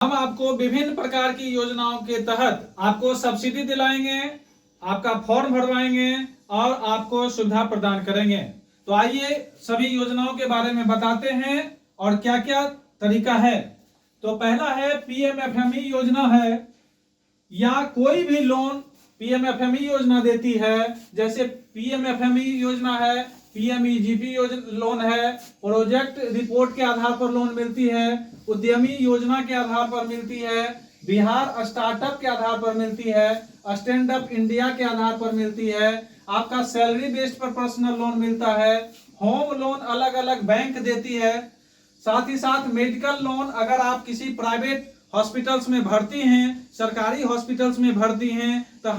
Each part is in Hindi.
हम आपको विभिन्न प्रकार की योजनाओं के तहत आपको सब्सिडी दिलाएंगे, आपका फॉर्म भरवाएंगे और आपको सुविधा प्रदान करेंगे। तो आइए सभी योजनाओं के बारे में बताते हैं और क्या क्या तरीका है। तो पहला है पीएमएफएमई योजना है, या कोई भी लोन पीएमएफएमई योजना देती है। जैसे पीएमएफएमई योजना है, पीएमईजीपी लोन है, प्रोजेक्ट रिपोर्ट के आधार पर लोन मिलती है, उद्यमी योजना के आधार पर मिलती है, बिहार स्टार्टअप के आधार पर मिलती है, स्टैंड अप इंडिया के आधार पर मिलती है, आपका सैलरी बेस्ड पर पर्सनल लोन मिलता है, होम लोन अलग अलग बैंक देती है। साथ ही साथ मेडिकल लोन, अगर आप किसी प्राइवेट हॉस्पिटल्स में भर्ती हैं, सरकारी हॉस्पिटल्स में भर्ती हैं, तो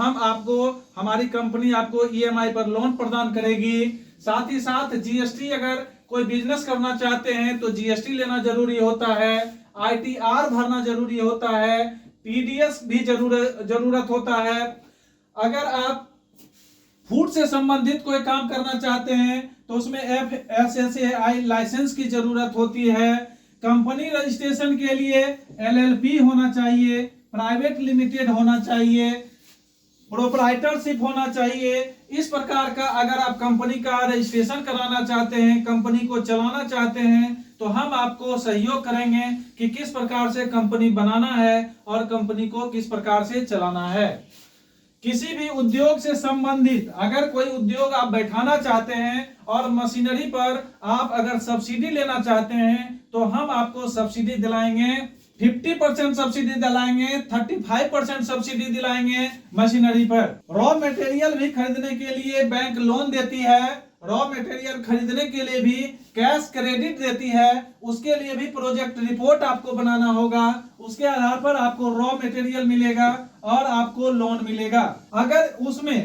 हमारी कंपनी आपको ईएमआई पर लोन प्रदान करेगी। साथ ही साथ जीएसटी, अगर कोई बिजनेस करना चाहते हैं तो जीएसटी लेना जरूरी होता है, आईटीआर भरना जरूरी होता है, पीडीएस भी जरूरत होता है। अगर आप फूड से संबंधित कोई काम करना चाहते हैं तो उसमें FSSAI लाइसेंस की जरूरत होती है। कंपनी रजिस्ट्रेशन के लिए LLP होना चाहिए, प्राइवेट लिमिटेड होना चाहिए, प्रोप्राइटरशिप होना चाहिए। इस प्रकार का अगर आप कंपनी का रजिस्ट्रेशन कराना चाहते हैं, कंपनी को चलाना चाहते हैं, तो हम आपको सहयोग करेंगे कि किस प्रकार से कंपनी बनाना है और कंपनी को किस प्रकार से चलाना है। किसी भी उद्योग से संबंधित अगर कोई उद्योग आप बैठाना चाहते हैं और मशीनरी पर आप अगर सब्सिडी लेना चाहते हैं तो हम आपको सब्सिडी दिलाएंगे। 50% सब्सिडी दिलाएंगे, 35% सब्सिडी दिलाएंगे मशीनरी पर। रॉ मटेरियल भी खरीदने के लिए बैंक लोन देती है, रॉ मटेरियल खरीदने के लिए भी कैश क्रेडिट देती है। उसके लिए भी प्रोजेक्ट रिपोर्ट आपको बनाना होगा, उसके आधार पर आपको रॉ मटेरियल मिलेगा और आपको लोन मिलेगा। अगर उसमें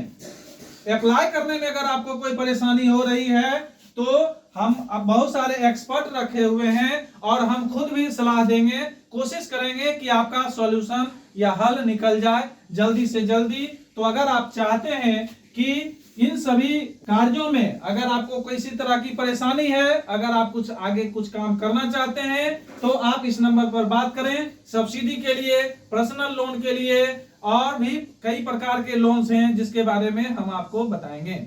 अप्लाई करने में अगर आपको कोई परेशानी हो रही है तो हम अब बहुत सारे एक्सपर्ट रखे हुए हैं और हम खुद भी सलाह देंगे, कोशिश करेंगे कि आपका सॉल्यूशन या हल निकल जाए जल्दी से जल्दी। तो अगर आप चाहते हैं कि इन सभी कार्यों में अगर आपको किसी तरह की परेशानी है, अगर आप कुछ काम करना चाहते हैं तो आप इस नंबर पर बात करें। सब्सिडी के लिए, पर्सनल लोन के लिए और भी कई प्रकार के लोन्स हैं जिसके बारे में हम आपको बताएंगे।